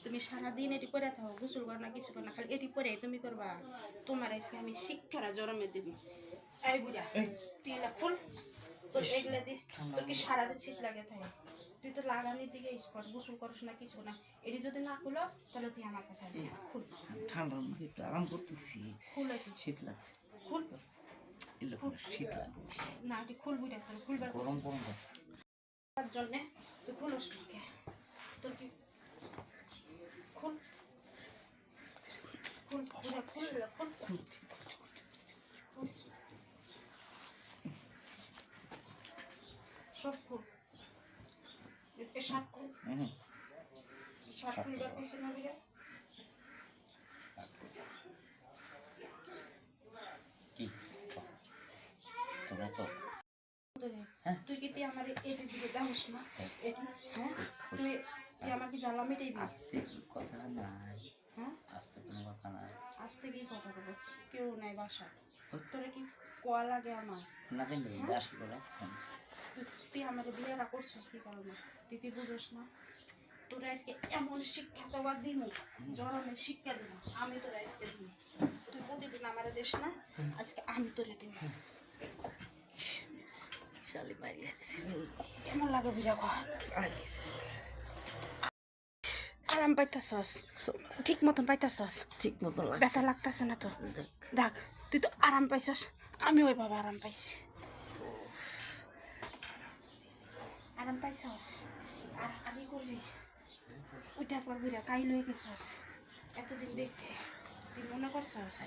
তুমি সারাদিন এটি পরে থাকো, গোসল কর না কিছু কর না, খালি এটি পরে তুমি করবা। তোমার আজকে আমি শিক্ষাটা জরমে দিব। এই বুড়া তুই না ফুল তোর এগুলা দি, তোর কি সারাদিন শীত লাগে থাকে? তুই তো লাগানির দিকে স্পট, গোসল করছ না কিছু না, এটি যদি না খুলো তাহলে তুই আমার কাছে খুল। ঠান্ডার মধ্যে একটু আরাম করতেছি, খুলে শীত লাগছে। খুল শীত লাগবে না, এটি খুলবি না, তোর খুলবার গরম গরম তার জন্যে তুই খুলস না। তোর কি খুল খুল বুড়া খুল খুল সব খুল। এ শার্ট খুল, শার্ট খুলবার কিছু না বুড়া। কি তোরা তো তুই কি তুই আমার এটি দিকে দাস না? এটি হ্যাঁ তুই তুই আমাকে জ্বালা মেটাই দিস। আস্তে কথা নাই, হ্যাঁ আস্তে কোনো কথা নাই। আস্তে কি কথা বলবো, কেউ নাই বাসা। তোরা কি কোয়া লাগে আমার না দিন আসি করে তুই আমাদের বিয়েরা করছিস কি কারণে? তুই কি বুঝোস না? তোরা আজকে এমন শিক্ষা দেওয়ার দিন, জরমের শিক্ষা দিব আমি তোরা আজকে দিই। তুই প্রতিদিন আমার দেশ না, আজকে আমি তোরে দিব। শালি মারিয়া কেমন লাগে বিরা কো? আরাম পাইতাছস? ঠিক মতন পাইতাছস? ঠিক মতন ব্যথা লাগতেছে না তো? দেখ তুই তো আরাম পাইছস, আমি ওই বাবা আরাম পাইছি। আরাম পাইছস আর আগে করবি ওইটা পারবি না, কাই লয়ে গেছস এতদিন দেখছি, তুই মনে করছস?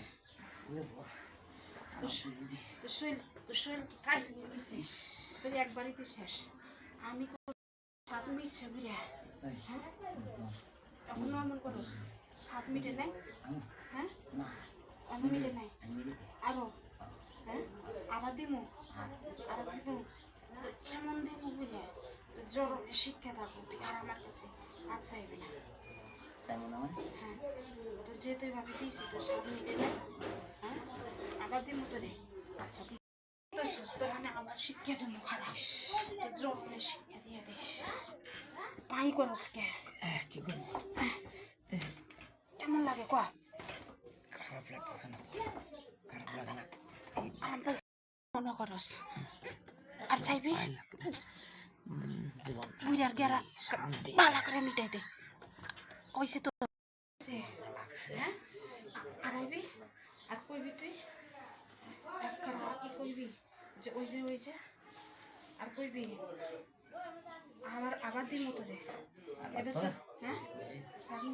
তোর শরীর কাই হয়ে গেছিস, তোর একবারই তুই শেষ। আমি সাত মিটছে বুড়া, হ্যাঁ এখনো এমন করস? 7 মিনিটে নাই? হ্যাঁ এমন মিটে নাই আরো? হ্যাঁ আবার দিমু, আবার দিমু তো এমন দিমু বুঝে তোর জরমে শিক্ষা থাকবো। তুই আর আমার কাছে হাত চাইবি না। হ্যাঁ তোর যেহেতু ভাবে দিয়েছি তোর 7 মিনিটে নাই, হ্যাঁ আবার দিমু তোরে। আচ্ছা তোর সুস্থ মানে আমার শিক্ষা দেবো খারাপ, তোর জরমে শিক্ষা দিয়ে দে। পাই করস কে? কি করবো? কেমন লাগে কয়া? খারাপ লাগতেছে না, খারাপ লাগে না। মনে করস আর চাইবি জীবন বুড়ার গেরা ভালো করে মিটাই দে। ওইসে তো হ্যাঁ আর আইবি আর কইবি তুই একখান আর কি কইবি যে ওই যে আর কইবি আবার দিন মতো রে এবার তো হ্যাঁ সামনে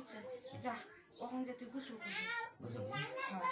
যা কখন যে তুই গোসল করবি। হ্যাঁ